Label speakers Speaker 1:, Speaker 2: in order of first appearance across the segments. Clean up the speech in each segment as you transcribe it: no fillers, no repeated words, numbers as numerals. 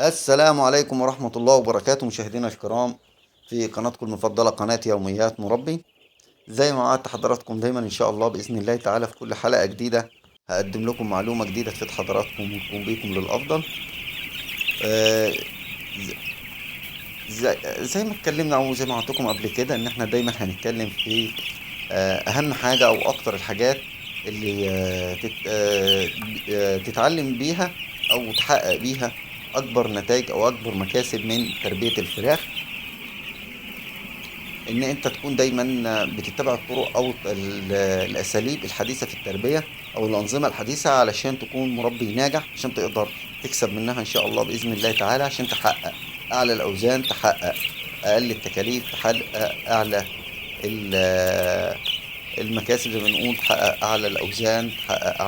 Speaker 1: السلام عليكم ورحمة الله وبركاته مشاهدينا الكرام في قناتكم المفضلة قناة يوميات مربي. زي ما وعدت حضراتكم دايما إن شاء الله بإذن الله تعالى في كل حلقة جديدة هقدم لكم معلومة جديدة تفيد حضراتكم وتكون بيكم للأفضل. آه، زي ما اتكلمنا أو زي ما وعدتكم قبل كده إن احنا دايما هنتكلم في أهم حاجة أو أكتر الحاجات اللي تتعلم بيها أو تحقق بيها أكبر نتائج أو أكبر مكاسب من تربية الفراخ. ان انت تكون دايما بتتبع الطرق او الاساليب الحديثه في التربيه او الانظمه الحديثه علشان تكون مربي ناجح، عشان تقدر تكسب منها ان شاء الله باذن الله تعالى، عشان تحقق اعلى الاوزان، تحقق اقل التكاليف، تحقق اعلى المكاسب، زي ما بنقول تحقق اعلى الاوزان، تحقق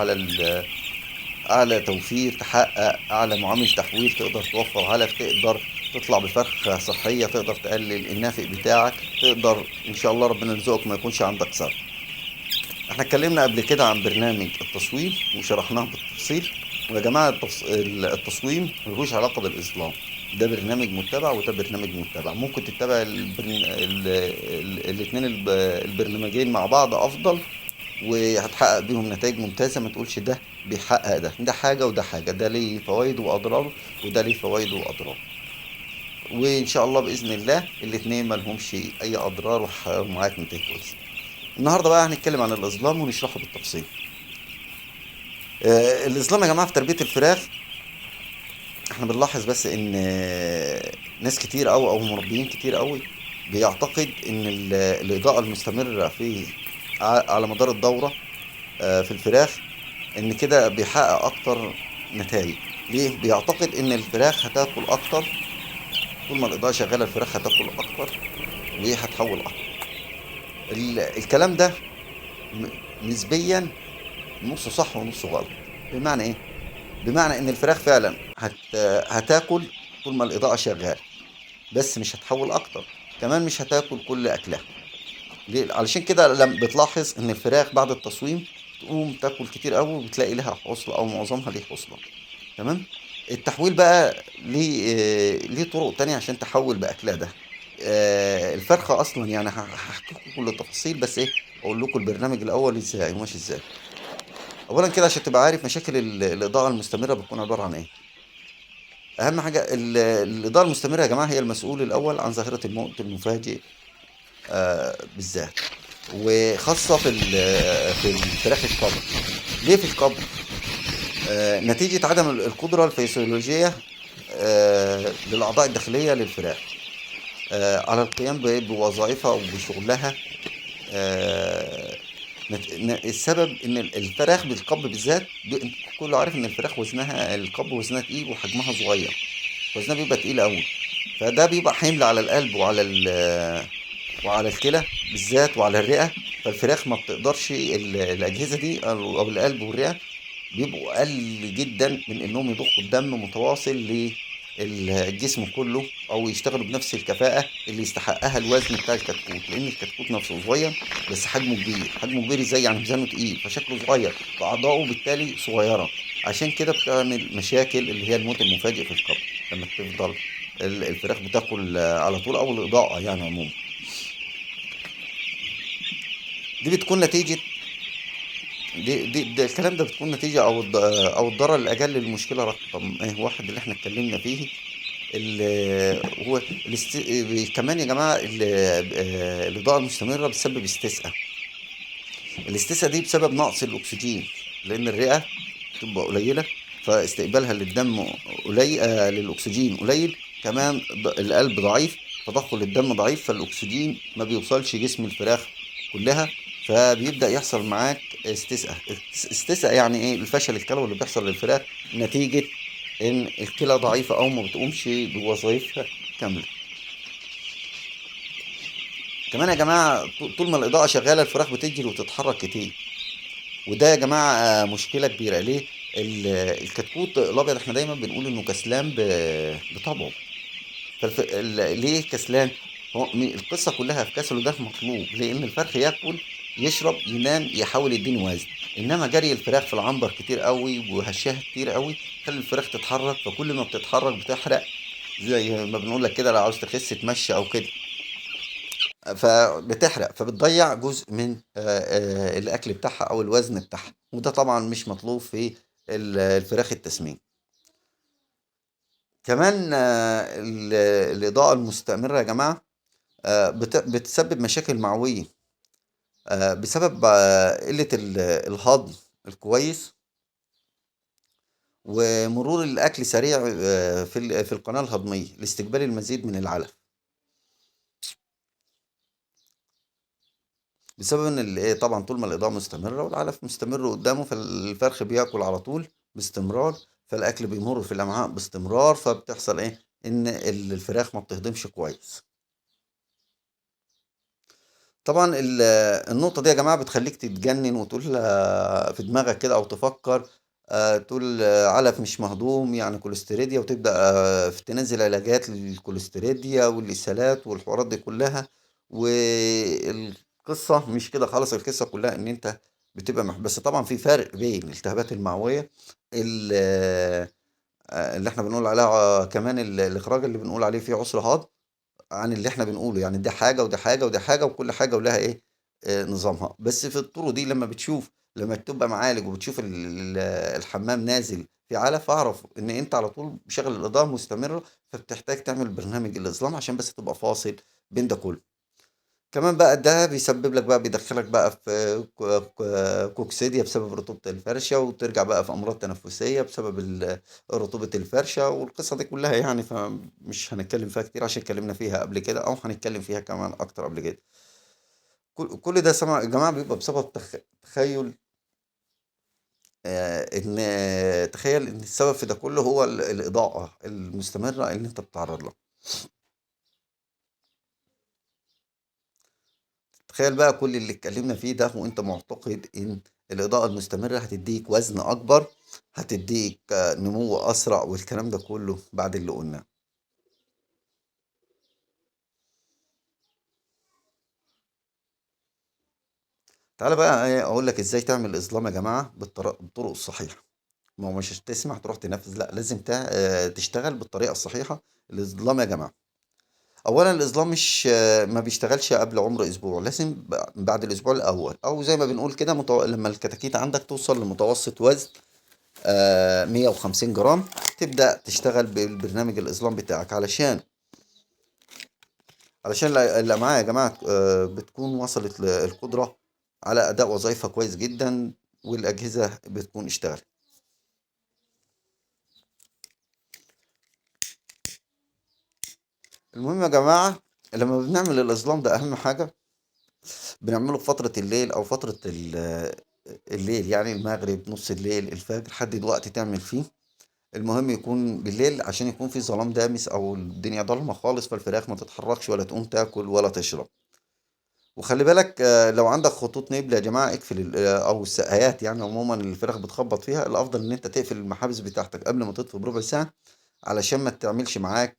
Speaker 1: اعلى توفير، تحقق اعلى معامل تحويل تقدر توفر علف، تقدر تطلع بفرخة صحية، تقدر تقلل النافق بتاعك، تقدر ان شاء الله ربنا يرزقك ما يكونش عندك صرف. احنا اتكلمنا قبل كده عن برنامج التصويم وشرحناه بالتفصيل. ويا جماعة التصويم ملوش علاقة بالإسلام، ده برنامج متبع وده برنامج متبع، ممكن تتبع الاتنين البرنامجين مع بعض أفضل، وهتحقق بيهم نتائج ممتازة. ما تقولش ده بيحقق ده حاجة وده حاجة، ده ليه فوائد وأضرار وده ليه فوائد وأضرار. وإن شاء الله بإذن الله الاتنين ملهمش أي أضرار ومعاك نتائج كويسة. النهاردة بقى هنتكلم عن الإظلام ونشرحه بالتفصيل. الإظلام يا جماعة في تربية الفراخ، احنا بنلاحظ بس إن ناس كتير أوي أو مربيين كتير أوي بيعتقد إن الإضاءة المستمرة في على مدار الدورة في الفراخ ان كده بيحقق اكتر نتائج. ليه؟ بيعتقد ان الفراخ هتاكل اكتر، طول ما الاضاءه شغاله الفراخ هتاكل اكتر وهتحول اكتر. الكلام ده م- نسبيا نصه صح ونصه غلط. بمعنى ايه؟ بمعنى ان الفراخ فعلا هتاكل طول ما الاضاءه شغاله، بس مش هتحول اكتر، كمان مش هتاكل كل اكلها. ليه؟ علشان كده لما بتلاحظ ان الفراخ بعد التصويم تقوم تاكل كتير قوي وبتلاقي لها حصلة او معظمها ليه حصلة. تمام. التحويل بقى ليه طرق تانية عشان تحول بأكلها ده. الفرخة أصلا يعني هحكي لكم كل التفاصيل، بس إيه، أقول لكم البرنامج الأول إزاي وماشي إزاي. أولا كده عشان تبقى عارف مشاكل الإضاءة المستمرة بتكون عبارة عن إيه. أهم حاجة الإضاءة المستمرة يا جماعة هي المسؤول الأول عن ظاهرة الموت المفاجئ بالذات، وخاصة في الفراخ القبر. ليه في القبر؟ نتيجة عدم القدرة الفسيولوجية للأعضاء الداخلية للفراخ على القيام بوظائفها أو بشغلها. آه، السبب إن الفراخ بالقب بالذات أنت كله عارف إن الفراخ وزنها القب وزنها تقيل وحجمها صغير، وزنها بيبقى تقيل أوي، فده بيبقى حمل على القلب وعلى الكلى بالذات وعلى الرئة. فالفراخ ما بتقدرش الأجهزة دي أو القلب والرئة بيبقوا أقل جدا من إنهم يضخوا الدم متواصل للجسم كله أو يشتغلوا بنفس الكفاءة اللي يستحقها الوزن بتاع الكتكوت، لأن الكتكوت نفسه صغير بس حجمه كبير. حجمه كبير إزاي؟ يعني ميزانه تقيل فشكله صغير فأعضاؤه بالتالي صغيرة. عشان كده بتعمل مشاكل اللي هي الموت المفاجئ في القبر لما تفضل الفراخ بتاكل على طول، أو الإضاءة يعني عموما. دي بتكون نتيجة ده الكلام ده بتكون نتيجة أو الضرر الأجل للمشكلة رقم واحد اللي احنا اتكلمنا فيه. هو كمان يا جماعة الإضاءة المستمرة بتسبب استسقاء. الاستسقاء دي بسبب نقص الأكسجين، لأن الرئة بتبقى قليلة فاستقبالها للدم قليل، للأكسجين قليل. كمان القلب ضعيف فضخه للدم ضعيف، فالأكسجين ما بيوصلش جسم الفراخ كلها، فبيبدأ يحصل معاك استسقاء. استسقاء يعني ايه؟ الفشل الكلوي اللي بيحصل للفراخ نتيجة ان الكلى ضعيفة او ما بتقومش بوظائفها كاملة. كمان يا جماعة طول ما الإضاءة شغالة الفراخ بتجري وتتحرك كتير، وده يا جماعة مشكلة كبيرة. ليه؟ الكتكوت الأبيض احنا دايما بنقول إنه كسلان بطبعه. ليه كسلان؟ هو القصة كلها في كسله ده مطلوب، لأن الفرخ ياكل يشرب ينام يحاول يديني وزن. انما جري الفراخ في العنبر كتير قوي وهشها كتير قوي خلي الفراخ تتحرك، فكل ما بتتحرك بتحرق، زي ما بنقول لك كده لو عاوز تخس تمشي او كده، فبتحرق فبتضيع جزء من الاكل بتاعها او الوزن بتاعها، وده طبعا مش مطلوب في الفراخ التسمين. كمان الاضاءة المستمرة يا جماعة بتسبب مشاكل معوية، بسبب قلة الهضم الكويس، ومرور الأكل سريع في القناة الهضمية لاستقبال المزيد من العلف، بسبب إن إيه طبعا طول ما الإضاءة مستمرة والعلف مستمر قدامه فالفرخ بياكل على طول باستمرار، فالأكل بيمر في الأمعاء باستمرار، فبتحصل إيه إن الفراخ ما بتهضمش كويس. طبعا النقطة دي يا جماعة بتخليك تتجنن وتقول في دماغك كده أو تفكر، تقول علف مش مهضوم يعني كوليستيريديا، وتبدأ تنزل علاجات للكوليستيريديا والإسهالات والحوارات دي كلها. والقصة مش كده خالص، القصة كلها إن أنت بتبقى بس طبعا في فرق بين الالتهابات المعوية ال- اللي احنا بنقول عليها كمان الإخراج اللي بنقول عليه فيه عسر هضم، عن اللي احنا بنقوله. يعني دي حاجة ودي حاجة ودي حاجة، وكل حاجة ولها ايه نظامها. بس في الطرق دي لما بتشوف، لما تبقى معالج وبتشوف الحمام نازل في علف، اعرف ان انت على طول بشغل الاضاءة مستمرة، فبتحتاج تعمل برنامج الاظلام عشان بس تبقى فاصل بين ده كله. كمان بقى ده بيسبب لك بقى، بيدخلك بقى في كوكسيديا بسبب رطوبة الفرشة، وترجع بقى في أمراض تنفسية بسبب رطوبة الفرشة والقصة دي كلها يعني. فمش هنتكلم فيها كتير عشان اتكلمنا فيها قبل كده، أو هنتكلم فيها كمان أكتر قبل كده. كل ده سمع يا جماعة بيبقى بسبب تخيل، تخيل إن السبب في ده كله هو الإضاءة المستمرة اللي أنت بتتعرض لها. تخيل بقى كل اللي اتكلمنا فيه ده وانت معتقد ان الإضاءة المستمرة هتديك وزن أكبر، هتديك نمو أسرع والكلام ده كله بعد اللي قلناه. تعالى بقى أقول لك إزاي تعمل إظلام يا جماعة بالطرق الصحيحة. ما هو مش تسمع تروح تنفذ، لا لازم تشتغل بالطريقة الصحيحة. الإظلام يا جماعة، أولا الإظلام مش ما بيشتغلش قبل عمر أسبوع، لازم بعد الأسبوع الأول، أو زي ما بنقول كده لما الكتاكيت عندك توصل لمتوسط وزن 150 جرام، تبدأ تشتغل بالبرنامج الإظلام بتاعك، علشان الأمعاء يا جماعة بتكون وصلت للقدرة على أداء وظائفها كويس جدا، والأجهزة بتكون اشتغلت. المهم يا جماعة، لما بنعمل الإظلام ده أهم حاجة بنعمله في فترة الليل أو فترة الليل، يعني المغرب، نص الليل، الفجر، حدد وقت تعمل فيه. المهم يكون بالليل عشان يكون في ظلام دامس او الدنيا ضلمه خالص، فالفراخ ما تتحركش ولا تقوم تاكل ولا تشرب. وخلي بالك لو عندك خطوط نبل يا جماعه اقفل او السقايات، يعني عموما الفراخ بتخبط فيها، الافضل ان انت تقفل المحابس بتاعتك قبل ما تطفي بربع ساعه، علشان ما تعملش معاك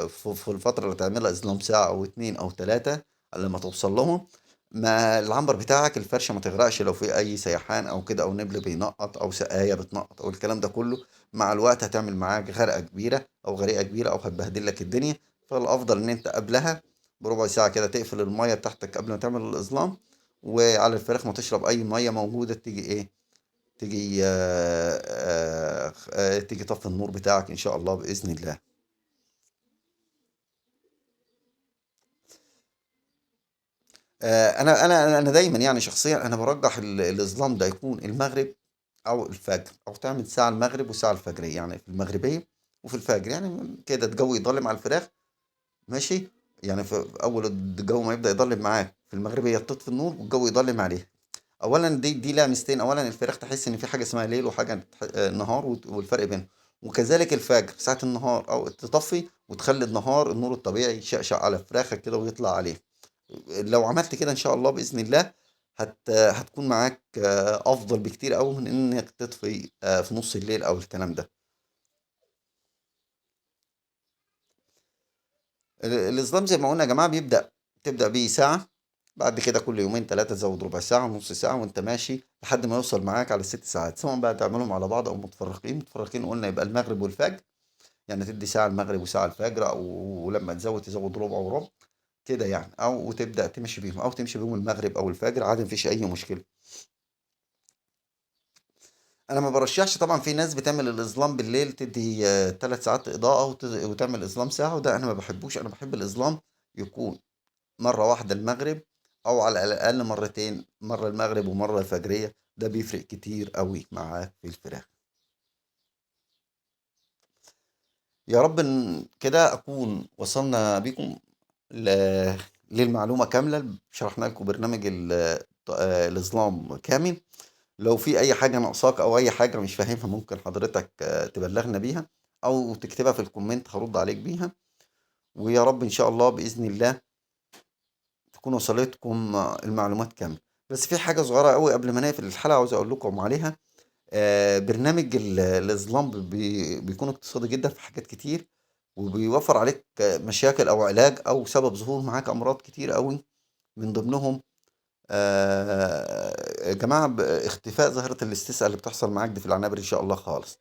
Speaker 1: في الفتره اللي تعملها اظلام ساعه او اتنين او تلاته لما توصل لهم، ما العنبر بتاعك الفرشه ما تغرقش لو في اي سيحان او كده، او نبل بينقط او سقايه بتنقط او الكلام ده كله. مع الوقت هتعمل معاك غرقه كبيره او غريقه كبيره او هتبهدل لك الدنيا. فالافضل ان انت قبلها بربع ساعه كده تقفل الميه بتاعتك قبل ما تعمل الاظلام، وعلى الفراخ ما تشرب اي ميه موجوده تيجي ايه، تيجي طفي النور بتاعك ان شاء الله باذن الله. انا دايما يعني شخصيا انا برجح الاظلام ده يكون المغرب او الفجر، او تعمل ساعه المغرب وساعه الفجر، يعني في المغربيه وفي الفجر، يعني كده الجو يضلم على الفراخ، ماشي. يعني في اول الجو ما يبدا يضلم معاك في المغربيه تطفي النور والجو يضلم عليه. اولا دي لها ميزتين، اولا الفراخ تحس ان في حاجه اسمها ليل وحاجه نهار، والفرق بينهم. وكذلك الفجر ساعه النهار او تطفي وتخلي النهار النور الطبيعي يشقشق على فراخك كده ويطلع عليه. لو عملت كده ان شاء الله باذن الله هتكون معاك افضل بكتير قوي من انك تطفي في نص الليل او الكلام ده. الإصدام زي ما قلنا يا جماعة تبدأ بيه ساعة، بعد كده كل يومين ثلاثة زود ربع ساعة نص ساعة وانت ماشي لحد ما يوصل معاك على ال6 ساعات، سواء بقى تعملهم على بعض او متفرقين قلنا يبقى المغرب والفجر، يعني تدي ساعة المغرب وساعة الفجر، او لما تزود ربع وربع كده يعني، او تبدأ تمشي بيهم او تمشي بيهم المغرب او الفجر عادي مفيش اي مشكلة. انا ما برشحش طبعا، في ناس بتعمل الاظلام بالليل تدي 3 ساعات اضاءة وتعمل اظلام ساعة، وده انا ما بحبوش. انا بحب الاظلام يكون مرة واحدة المغرب، أو على الأقل مرتين، مرة المغرب ومرة الفجرية، ده بيفرق كتير قوي معاك في الفراخ. يا رب كده أكون وصلنا بيكم ل... للمعلومة كاملة، شرحنا لكم برنامج الإظلام كامل. لو في أي حاجة ناقصاك أو أي حاجة مش فاهمها ممكن حضرتك تبلغنا بيها أو تكتبها في الكومنت هرد عليك بيها. ويا رب إن شاء الله بإذن الله تكون وصلتكم المعلومات كاملة. بس في حاجة صغيرة قوي قبل ما نقفل الحلقة عاوز أقول لكم عليها. برنامج الإظلام بيكون اقتصادي جدا في حاجات كتير، وبيوفر عليك مشاكل أو علاج أو سبب ظهور معاك أمراض كتير قوي، من ضمنهم يا جماعة اختفاء ظاهرة الاستسقاء اللي بتحصل معاك دي في العنابر إن شاء الله خالص،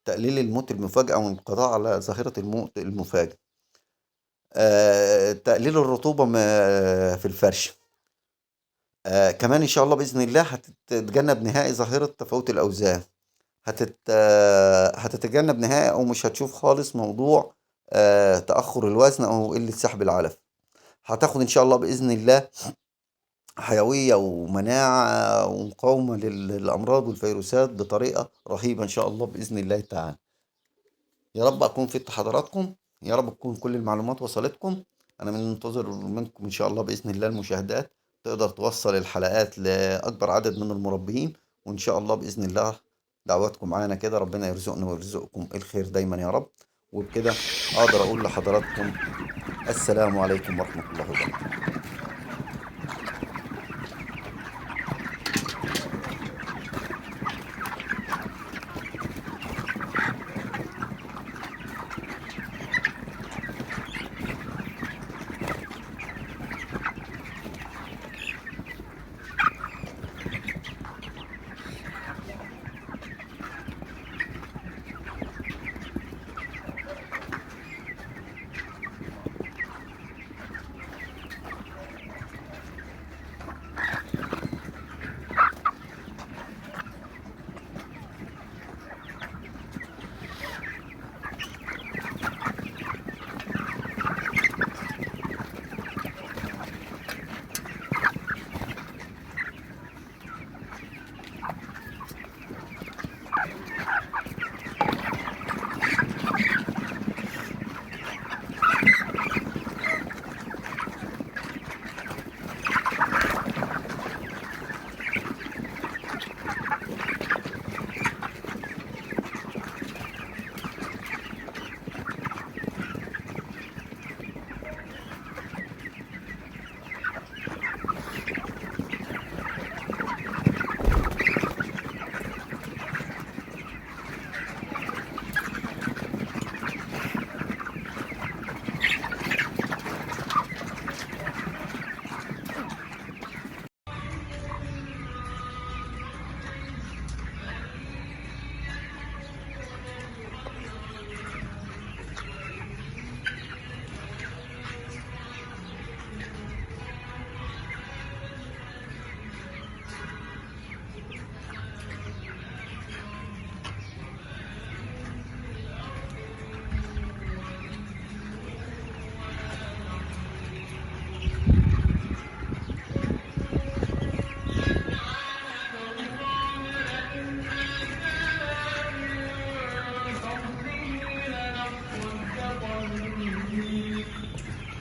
Speaker 1: تقليل الموت المفاجئ أو انقضاء على ظاهرة الموت المفاجئ، تقليل الرطوبة في الفرش. كمان إن شاء الله بإذن الله هتتجنب نهائي ظاهرة تفاوت الأوزان، هتتجنب نهائي أو مش هتشوف خالص موضوع تأخر الوزن أو قلة سحب العلف. هتاخد إن شاء الله بإذن الله حيوية ومناعة ومقاومة للأمراض والفيروسات بطريقة رهيبة إن شاء الله بإذن الله تعالى. يا رب أكون فدت حضراتكم، يا رب تكون كل المعلومات وصلتكم. أنا منتظر منكم إن شاء الله بإذن الله المشاهدات، تقدر توصل الحلقات لأكبر عدد من المربيين، وإن شاء الله بإذن الله دعواتكم معانا كده ربنا يرزقنا ويرزقكم الخير دايما يا رب. وبكده أقدر أقول لحضراتكم السلام عليكم ورحمة الله وبركاته.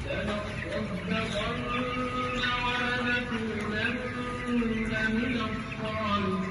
Speaker 2: لنصدقن ولنكونن من الصالحين.